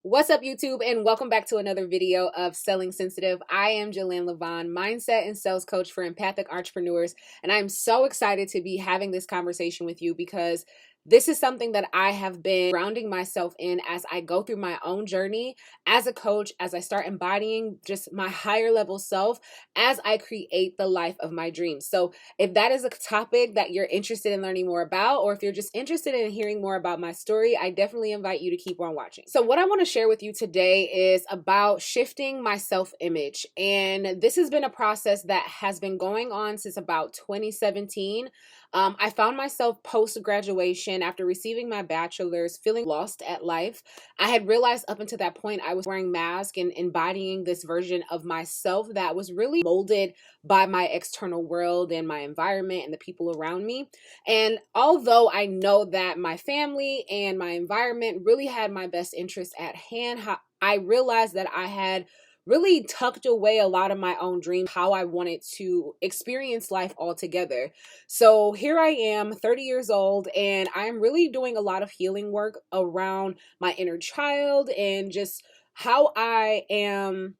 What's up, YouTube, and welcome back to another video of Selling Sensitive. I am Jillynn Levone, mindset and sales coach for empathic entrepreneurs, and I'm so excited to be having this conversation with you because this is something that I have been grounding myself in as I go through my own journey as a coach, as I start embodying just my higher level self, as I create the life of my dreams. So if that is a topic that you're interested in learning more about, or if you're just interested in hearing more about my story, I definitely invite you to keep on watching. So what I want to share with you today is about shifting my self-image. And this has been a process that has been going on since about 2017. I found myself post-graduation after receiving my bachelor's feeling lost at life. I had realized up until that point I was wearing masks and embodying this version of myself that was really molded by my external world and my environment and the people around me. And although I know that my family and my environment really had my best interests at hand, I realized that I had really tucked away a lot of my own dreams, how I wanted to experience life altogether. So here I am, 30 years old, and I'm really doing a lot of healing work around my inner child and just how I am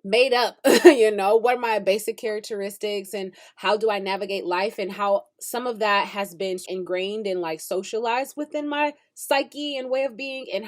made up, what are my basic characteristics and how do I navigate life, and how some of that has been ingrained and like socialized within my psyche and way of being, and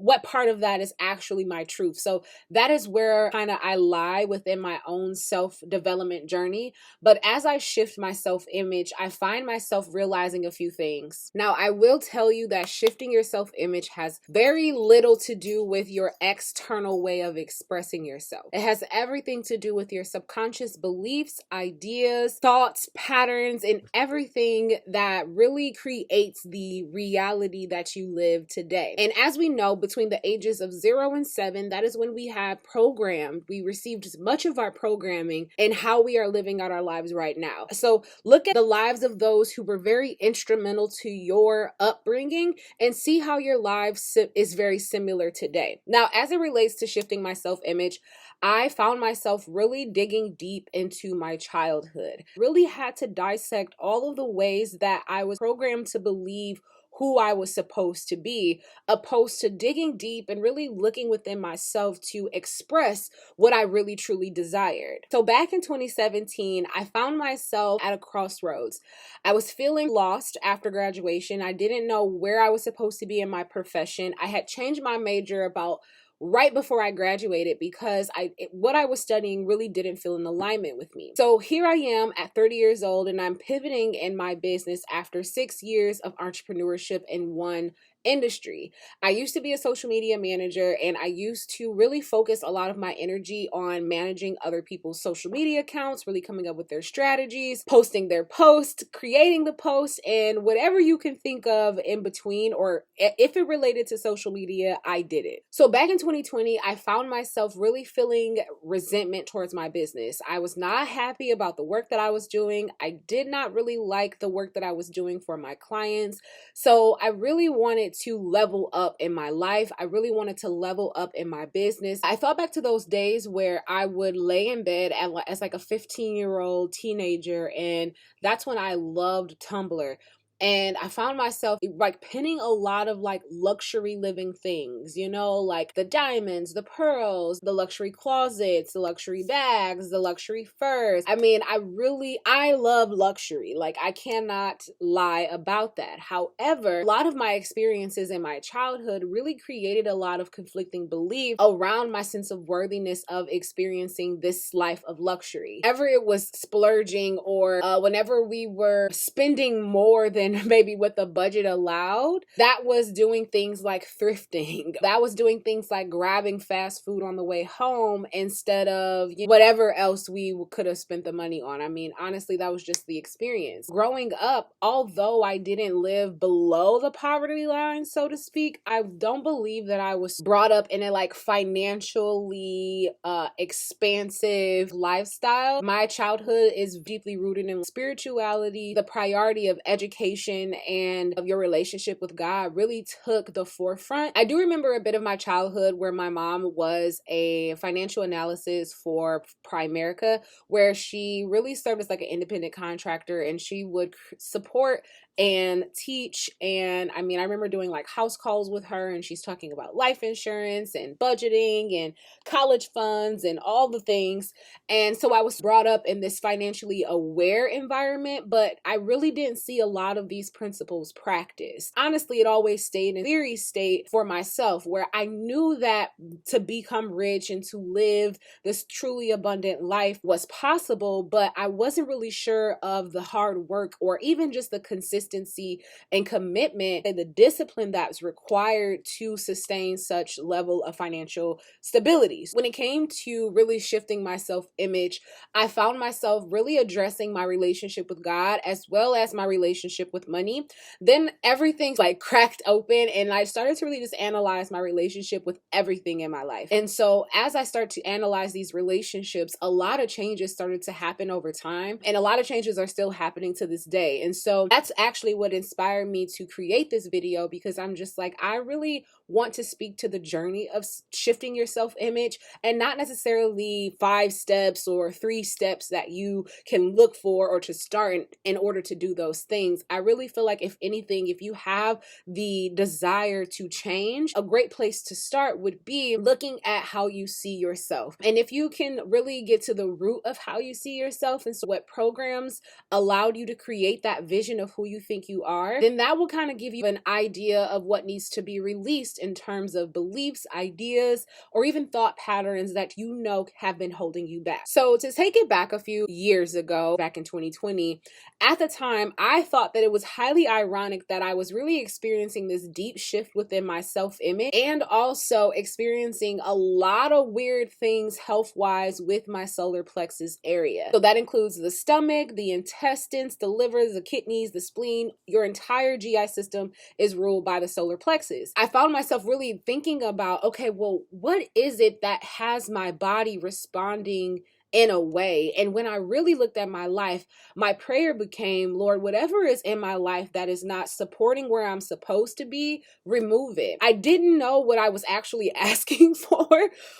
what part of that is actually my truth. So that is where kind of I lie within my own self-development journey. But as I shift my self-image, I find myself realizing a few things. Now, I will tell you that shifting your self-image has very little to do with your external way of expressing yourself. It has everything to do with your subconscious beliefs, ideas, thoughts, patterns, and everything that really creates the reality that you live today. And as we know, between the ages of 0 and 7, that is when we have programmed, we received much of our programming and how we are living out our lives right now. So look at the lives of those who were very instrumental to your upbringing and see how your life is very similar today. Now, as it relates to shifting my self-image, I found myself really digging deep into my childhood. Really had to dissect all of the ways that I was programmed to believe who I was supposed to be, opposed to digging deep and really looking within myself to express what I really truly desired. So back in 2017, I found myself at a crossroads. I was feeling lost after graduation. I didn't know where I was supposed to be in my profession. I had changed my major about right before I graduated because what I was studying really didn't feel in alignment with me. So here I am at 30 years old, and I'm pivoting in my business after 6 years of entrepreneurship in one industry. I used to be a social media manager, and I used to really focus a lot of my energy on managing other people's social media accounts, really coming up with their strategies, posting their posts, creating the post, and whatever you can think of in between, or if it related to social media, I did it. So back in 2020, I found myself really feeling resentment towards my business. I was not happy about the work that I was doing. I did not really like the work that I was doing for my clients. So I really wanted to level up in my life. I really wanted to level up in my business. I thought back to those days where I would lay in bed as like a 15-year-old teenager, and that's when I loved Tumblr. And I found myself like pinning a lot of like luxury living things, like the diamonds, the pearls, the luxury closets, the luxury bags, the luxury furs. I mean, I love luxury. Like, I cannot lie about that. However, a lot of my experiences in my childhood really created a lot of conflicting beliefs around my sense of worthiness of experiencing this life of luxury. Whenever it was splurging, or whenever we were spending more than maybe what the budget allowed, that was doing things like thrifting. That was doing things like grabbing fast food on the way home instead of whatever else we could have spent the money on. I mean, honestly, that was just the experience. Growing up, although I didn't live below the poverty line, so to speak, I don't believe that I was brought up in a like financially expansive lifestyle. My childhood is deeply rooted in spirituality. The priority of education and of your relationship with God really took the forefront. I do remember a bit of my childhood where my mom was a financial analysis for Primerica, where she really served as like an independent contractor, and she would support and teach. And I mean, I remember doing like house calls with her, and she's talking about life insurance and budgeting and college funds and all the things. And so I was brought up in this financially aware environment, but I really didn't see a lot of these principles practiced. Honestly, it always stayed in theory state for myself, where I knew that to become rich and to live this truly abundant life was possible, but I wasn't really sure of the hard work or even just the consistency and commitment and the discipline that's required to sustain such level of financial stability. When it came to really shifting my self-image, I found myself really addressing my relationship with God as well as my relationship with money. Then everything like cracked open, and I started to really just analyze my relationship with everything in my life. And so as I start to analyze these relationships, a lot of changes started to happen over time, and a lot of changes are still happening to this day. And so that's actually what inspired me to create this video, because I'm just like, I really want to speak to the journey of shifting your self-image, and not necessarily 5 steps or 3 steps that you can look for or to start in order to do those things. I really feel like, if anything, if you have the desire to change, a great place to start would be looking at how you see yourself. And if you can really get to the root of how you see yourself and so what programs allowed you to create that vision of who you think you are, then that will kind of give you an idea of what needs to be released in terms of beliefs, ideas, or even thought patterns that you know have been holding you back. So to take it back a few years ago, back in 2020, at the time, I thought that it was highly ironic that I was really experiencing this deep shift within my self-image, and also experiencing a lot of weird things health-wise with my solar plexus area. So that includes the stomach, the intestines, the liver, the kidneys, the spleen. Your entire GI system is ruled by the solar plexus. I found myself really thinking about, okay, well, what is it that has my body responding in a way? And when I really looked at my life, my prayer became, Lord, whatever is in my life that is not supporting where I'm supposed to be, remove it. I didn't know what I was actually asking for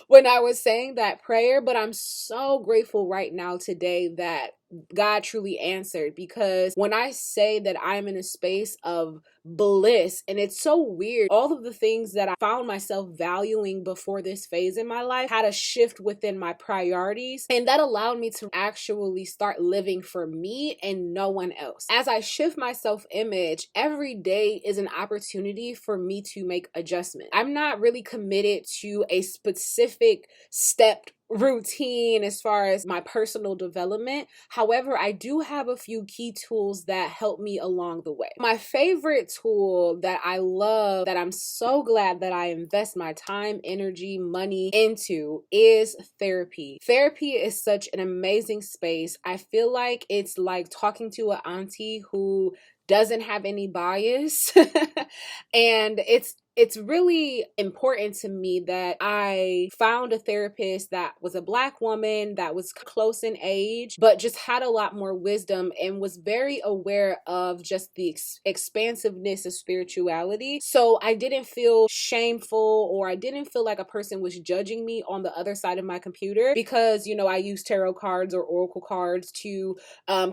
when I was saying that prayer, but I'm so grateful right now today that God truly answered, because when I say that I'm in a space of bliss, and it's so weird, all of the things that I found myself valuing before this phase in my life had a shift within my priorities, and that allowed me to actually start living for me and no one else. As I shift my self-image, every day is an opportunity for me to make adjustments. I'm not really committed to a specific stepped routine as far as my personal development. However, I do have a few key tools that help me along the way. My favorite tool that I love, that I'm so glad that I invest my time, energy, money into, is therapy. Therapy is such an amazing space. I feel like it's like talking to an auntie who doesn't have any bias. And it's really important to me that I found a therapist that was a Black woman, that was close in age, but just had a lot more wisdom and was very aware of just the expansiveness of spirituality. So I didn't feel shameful, or I didn't feel like a person was judging me on the other side of my computer, because, you know, I use tarot cards or oracle cards to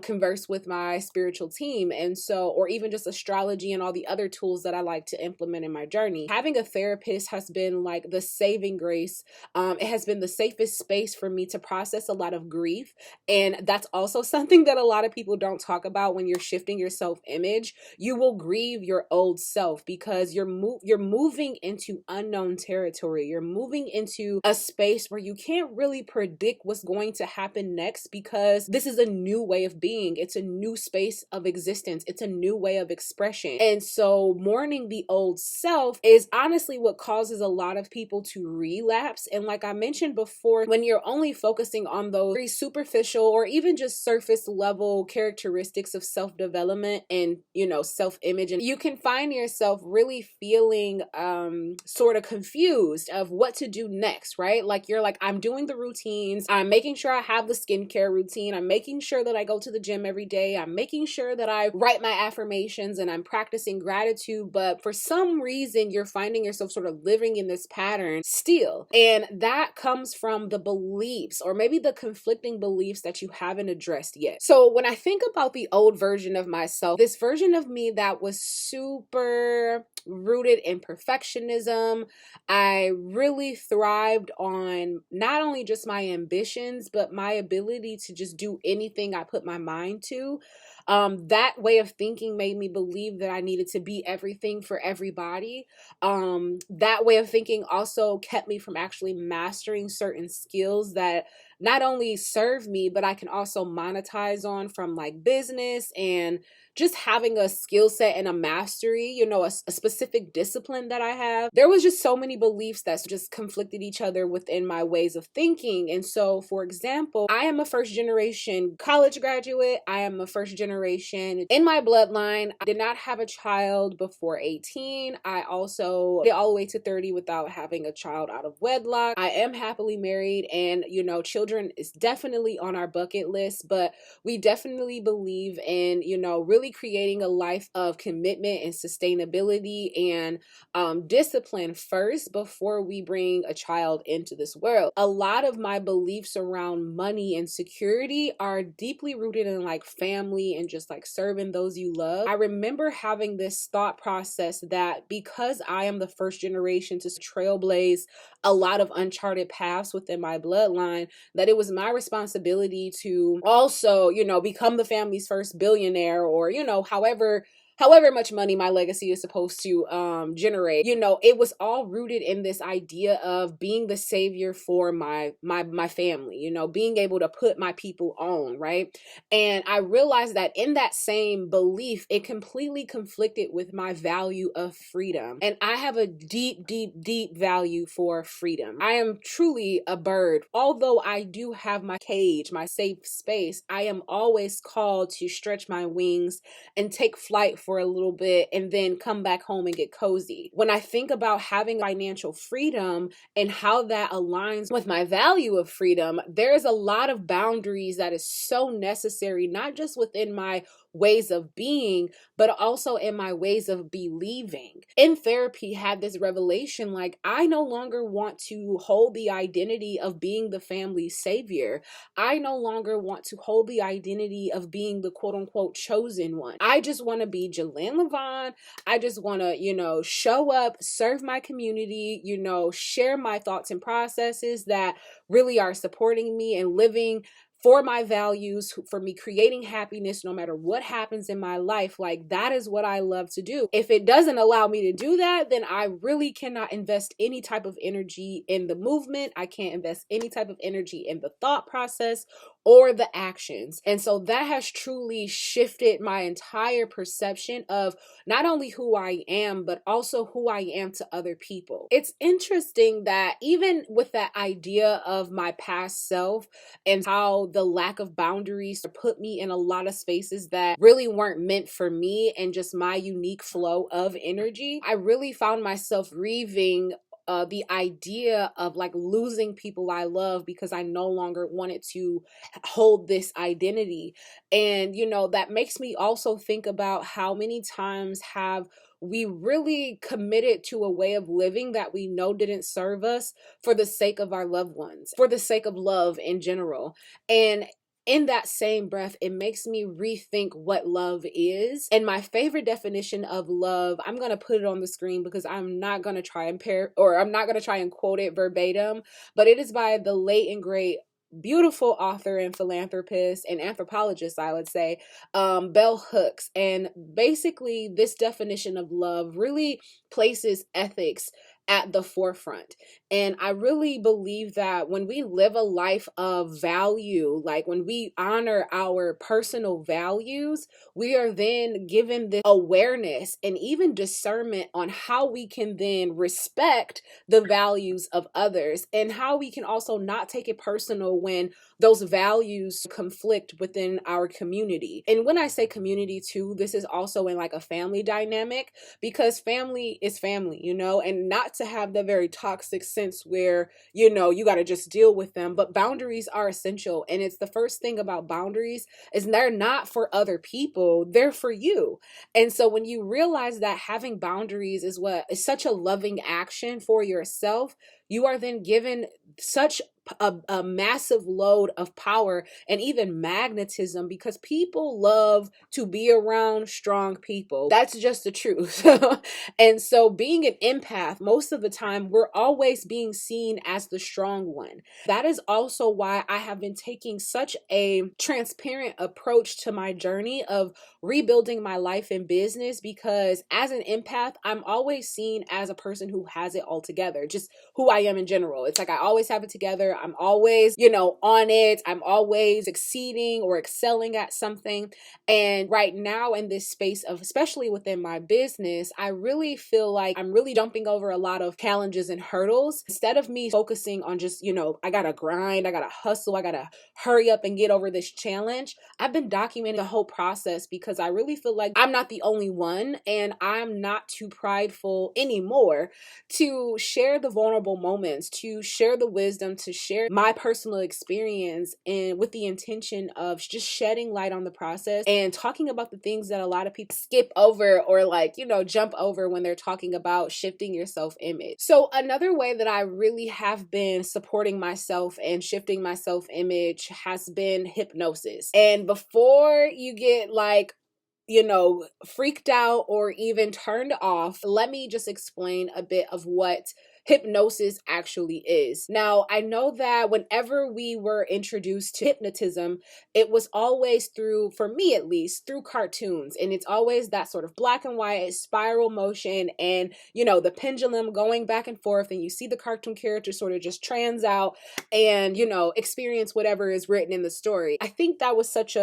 converse with my spiritual team. And so, or even just astrology and all the other tools that I like to implement in my journey. Having a therapist has been like the saving grace. It has been the safest space for me to process a lot of grief. And that's also something that a lot of people don't talk about when you're shifting your self-image. You will grieve your old self because you're moving into unknown territory. You're moving into a space where you can't really predict what's going to happen next, because this is a new way of being. It's a new space of existence. It's a new way of expression. And so mourning the old self is honestly what causes a lot of people to relapse. And like I mentioned before, when you're only focusing on those very superficial or even just surface level characteristics of self-development and, you know, self-image, and you can find yourself really feeling sort of confused of what to do next, right? Like you're like, I'm doing the routines, I'm making sure I have the skincare routine, I'm making sure that I go to the gym every day, I'm making sure that I write my affirmations and I'm practicing gratitude, but for some reason then you're finding yourself sort of living in this pattern still. And that comes from the beliefs, or maybe the conflicting beliefs that you haven't addressed yet. So when I think about the old version of myself, this version of me that was super rooted in perfectionism, I really thrived on not only just my ambitions, but my ability to just do anything I put my mind to. That way of thinking made me believe that I needed to be everything for everybody. That way of thinking also kept me from actually mastering certain skills that not only serve me, but I can also monetize on from like business and just having a skill set and a mastery, you know, a specific discipline that I have. There was just so many beliefs that just conflicted each other within my ways of thinking. And so, for example, I am a first generation college graduate. I am a first generation in my bloodline. I did not have a child before 18. I also did all the way to 30 without having a child out of wedlock. I am happily married, and, you know, children is definitely on our bucket list, but we definitely believe in, you know, really creating a life of commitment and sustainability and discipline first before we bring a child into this world. A lot of my beliefs around money and security are deeply rooted in like family and just like serving those you love. I remember having this thought process that because I am the first generation to trailblaze a lot of uncharted paths within my bloodline, that it was my responsibility to also, you know, become the family's first billionaire, or, you know, however much money my legacy is supposed to generate. You know, it was all rooted in this idea of being the savior for my family, you know, being able to put my people on, right? And I realized that in that same belief, it completely conflicted with my value of freedom. And I have a deep, deep, deep value for freedom. I am truly a bird. Although I do have my cage, my safe space, I am always called to stretch my wings and take flight for a little bit and then come back home and get cozy. When I think about having financial freedom and how that aligns with my value of freedom, there's a lot of boundaries that is so necessary, not just within my ways of being, but also in my ways of believing. In therapy, had this revelation, like, I no longer want to hold the identity of being the family's savior. I no longer want to hold the identity of being the quote unquote chosen one. I just want to be Jillynn Levone. I just want to, you know, show up, serve my community, you know, share my thoughts and processes that really are supporting me and living for my values, for me creating happiness no matter what happens in my life. Like, that is what I love to do. If it doesn't allow me to do that, then I really cannot invest any type of energy in the movement. I can't invest any type of energy in the thought process or the actions. And so that has truly shifted my entire perception of not only who I am, but also who I am to other people. It's interesting that even with that idea of my past self and how the lack of boundaries put me in a lot of spaces that really weren't meant for me and just my unique flow of energy, I really found myself grieving the idea of like losing people I love because I no longer wanted to hold this identity. And, you know, that makes me also think about how many times have we really committed to a way of living that we know didn't serve us for the sake of our loved ones, for the sake of love in general. And in that same breath, it makes me rethink what love is. And my favorite definition of love, I'm going to put it on the screen because I'm not going to try and I'm not going to try and quote it verbatim, but it is by the late and great beautiful author and philanthropist and anthropologist, I would say, Bell Hooks. And basically, this definition of love really places ethics at the forefront. And I really believe that when we live a life of value, like when we honor our personal values, we are then given this awareness and even discernment on how we can then respect the values of others, and how we can also not take it personal when those values conflict within our community. And when I say community too, this is also in like a family dynamic, because family is family, you know, and not to have the very toxic sense where, you know, you got to just deal with them. But boundaries are essential. And it's the first thing about boundaries is they're not for other people, they're for you. And so when you realize that having boundaries is what is such a loving action for yourself, you are then given such a massive load of power and even magnetism, because people love to be around strong people. That's just the truth. And so being an empath, most of the time, we're always being seen as the strong one. That is also why I have been taking such a transparent approach to my journey of rebuilding my life and business, because as an empath, I'm always seen as a person who has it all together, just who I am in general. It's like I always have it together. I'm always, you know, on it. I'm always succeeding or excelling at something. And right now in this space of, especially within my business, I really feel like I'm really jumping over a lot of challenges and hurdles. Instead of me focusing on just, you know, I gotta grind, I gotta hustle, I gotta hurry up and get over this challenge, I've been documenting the whole process because I really feel like I'm not the only one, and I'm not too prideful anymore to share the vulnerable moments, to share the wisdom, to share my personal experience, and with the intention of just shedding light on the process and talking about the things that a lot of people skip over or, like, you know, jump over when they're talking about shifting your self-image. So another way that I really have been supporting myself and shifting my self-image has been hypnosis. And before you get, like, you know, freaked out or even turned off, let me just explain a bit of what hypnosis actually is. Now, I know that whenever we were introduced to hypnotism, it was always through, for me at least, through cartoons. And it's always that sort of black and white spiral motion and, you know, the pendulum going back and forth, and you see the cartoon character sort of just trans out and, you know, experience whatever is written in the story. I think that was such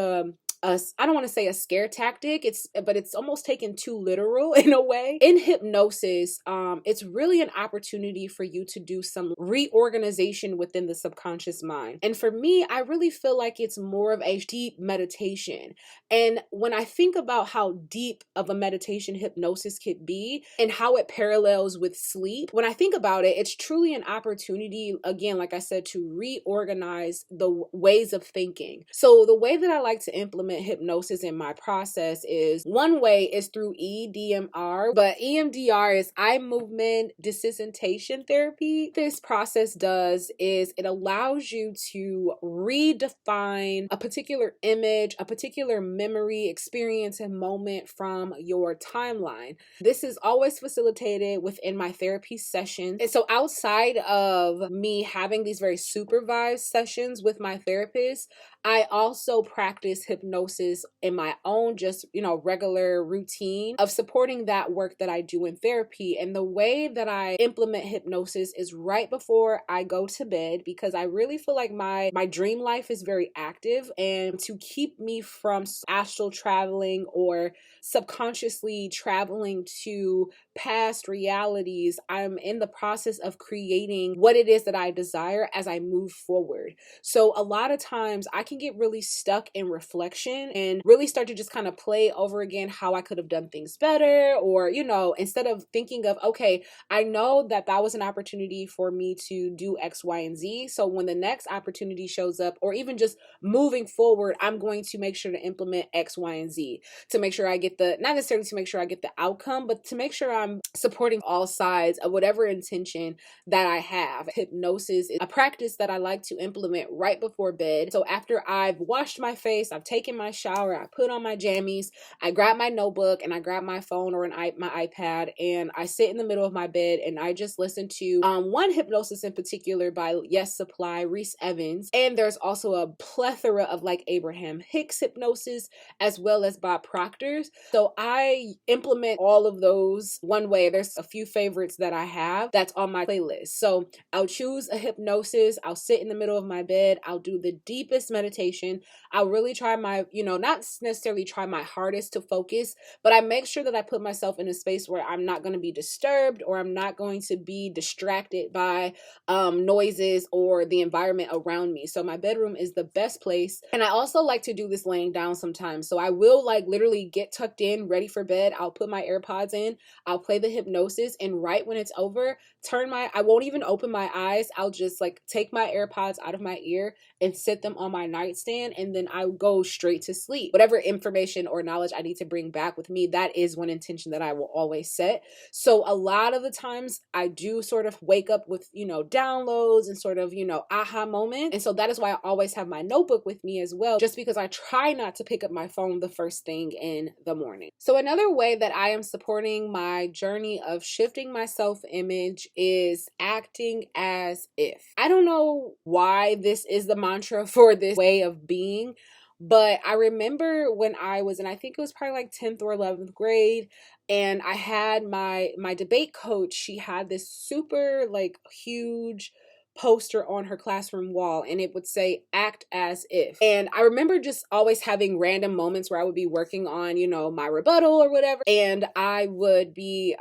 I don't want to say a scare tactic, but it's almost taken too literal in a way. In hypnosis, it's really an opportunity for you to do some reorganization within the subconscious mind. And for me, I really feel like it's more of a deep meditation. And when I think about how deep of a meditation hypnosis could be and how it parallels with sleep, when I think about it, it's truly an opportunity, again, like I said, to reorganize the ways of thinking. So the way that I like to implement hypnosis in my process is, one way is through EDMR, but EMDR is eye movement desensitization therapy. This process does is it allows you to redefine a particular image, a particular memory, experience, and moment from your timeline. This is always facilitated within my therapy sessions. And so outside of me having these very supervised sessions with my therapist, I also practice hypnosis in my own, just, you know, regular routine of supporting that work that I do in therapy. And the way that I implement hypnosis is right before I go to bed, because I really feel like my dream life is very active, and to keep me from astral traveling or subconsciously traveling to past realities, I'm in the process of creating what it is that I desire as I move forward. So a lot of times I can get really stuck in reflection and really start to just kind of play over again how I could have done things better, or, you know, instead of thinking of, okay, I know that that was an opportunity for me to do X, Y, and Z. So when the next opportunity shows up, or even just moving forward, I'm going to make sure to implement X, Y, and Z to make sure I get the, not necessarily to make sure I get the outcome, but to make sure I'm supporting all sides of whatever intention that I have. Hypnosis is a practice that I like to implement right before bed. So after I've washed my face, I've taken my shower, I put on my jammies, I grab my notebook and I grab my phone or my iPad, and I sit in the middle of my bed and I just listen to one hypnosis in particular by Yes Supply, Reese Evans. And there's also a plethora of like Abraham Hicks hypnosis as well as Bob Proctor's. So I implement all of those one way. There's a few favorites that I have that's on my playlist. So I'll choose a hypnosis, I'll sit in the middle of my bed, I'll do the deepest meditation. I'll really try my, you know, not necessarily try my hardest to focus, but I make sure that I put myself in a space where I'm not going to be disturbed or I'm not going to be distracted by noises or the environment around me. So my bedroom is the best place. And I also like to do this laying down sometimes. So I will like literally get tucked in, ready for bed. I'll put my AirPods in, I'll play the hypnosis, and right when it's over, I won't even open my eyes. I'll just like take my AirPods out of my ear and sit them on my nightstand, and then I go straight to sleep. Whatever information or knowledge I need to bring back with me, that is one intention that I will always set. So a lot of the times I do sort of wake up with, downloads and sort of, aha moments. And so that is why I always have my notebook with me as well, just because I try not to pick up my phone the first thing in the morning. So another way that I am supporting my journey of shifting my self-image is acting as if. I don't know why this is the mantra for this way of being, but I remember when I was in, I think it was probably like 10th or 11th grade, and I had my debate coach. She had this super like huge poster on her classroom wall, and it would say act as if. And I remember just always having random moments where I would be working on, my rebuttal or whatever, and I would be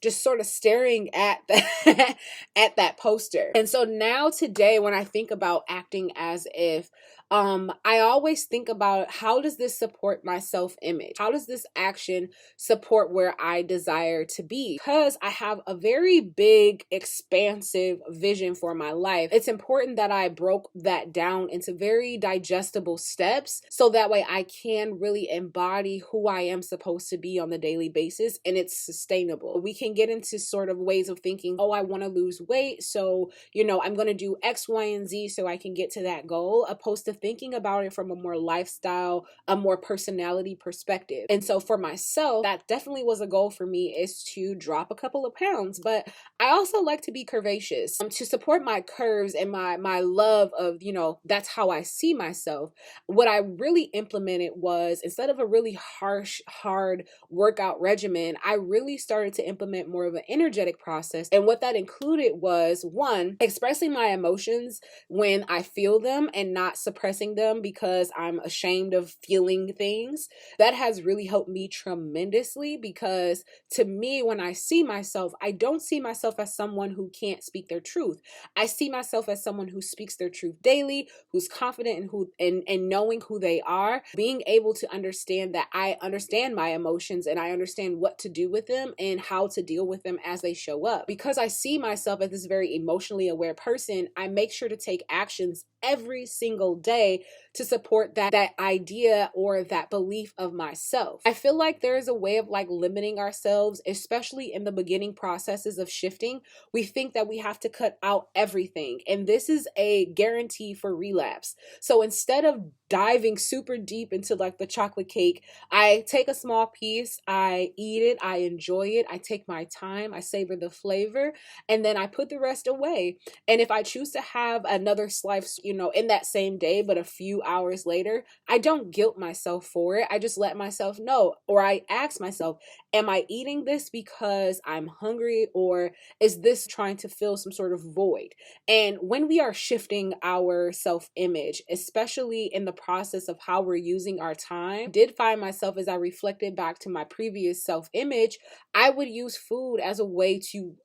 just sort of staring at that at that poster. And so now today, when I think about acting as if, I always think about, how does this support my self-image? How does this action support where I desire to be? Because I have a very big, expansive vision for my life, it's important that I broke that down into very digestible steps, so that way I can really embody who I am supposed to be on the daily basis, and it's sustainable. We can get into sort of ways of thinking, oh, I want to lose weight, so I'm going to do X, Y, and Z so I can get to that goal, opposed to thinking about it from a more lifestyle, a more personality perspective. And so for myself, that definitely was a goal for me, is to drop a couple of pounds. But I also like to be curvaceous, to support my curves and my love of, that's how I see myself. What I really implemented was, instead of a really harsh, hard workout regimen, I really started to implement more of an energetic process. And what that included was, one, expressing my emotions when I feel them and not suppressing them because I'm ashamed of feeling things. That has really helped me tremendously, because to me, when I see myself, I don't see myself as someone who can't speak their truth. I see myself as someone who speaks their truth daily, who's confident in knowing who they are, being able to understand that I understand my emotions and I understand what to do with them and how to deal with them as they show up. Because I see myself as this very emotionally aware person, I make sure to take actions every single day to support that idea or that belief of myself. I feel like there is a way of like limiting ourselves, especially in the beginning processes of shifting. We think that we have to cut out everything, and this is a guarantee for relapse. So instead of diving super deep into like the chocolate cake, I take a small piece, I eat it, I enjoy it, I take my time, I savor the flavor, and then I put the rest away. And if I choose to have another slice, in that same day, but a few hours later, I don't guilt myself for it. I just let myself know, or I ask myself, am I eating this because I'm hungry, or is this trying to fill some sort of void? And when we are shifting our self-image, especially in the process of how we're using our time, I did find myself, as I reflected back to my previous self-image, I would use food as a way to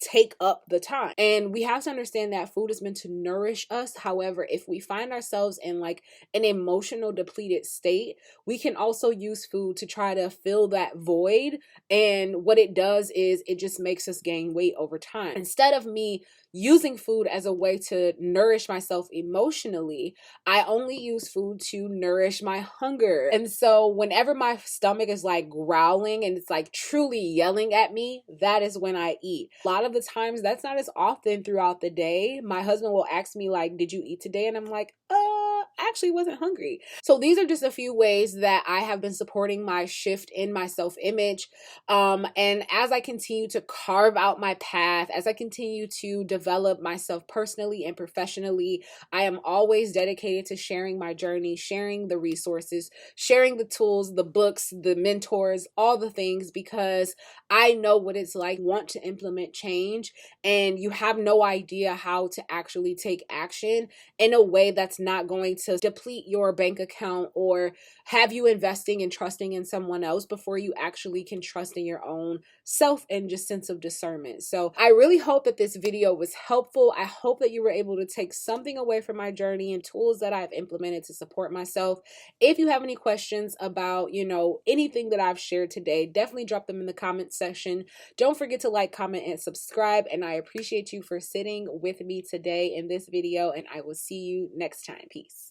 take up the time. And we have to understand that food is meant to nourish us. However, if we find ourselves in like an emotional depleted state, we can also use food to try to fill that void. And what it does is it just makes us gain weight over time. Instead of me using food as a way to nourish myself emotionally, I only use food to nourish my hunger. And so whenever my stomach is like growling and it's like truly yelling at me, that is when I eat. A lot of the times that's not as often throughout the day. My husband will ask me like, did you eat today? And I'm like, actually wasn't hungry. So these are just a few ways that I have been supporting my shift in my self-image. And as I continue to carve out my path, as I continue to develop myself personally and professionally, I am always dedicated to sharing my journey, sharing the resources, sharing the tools, the books, the mentors, all the things, because I know what it's like, want to implement change, and you have no idea how to actually take action in a way that's not going to to deplete your bank account or have you investing and trusting in someone else before you actually can trust in your own self and just sense of discernment. So I really hope that this video was helpful. I hope that you were able to take something away from my journey and tools that I've implemented to support myself. If you have any questions about, anything that I've shared today, definitely drop them in the comment section. Don't forget to like, comment, and subscribe. And I appreciate you for sitting with me today in this video, and I will see you next time. Peace.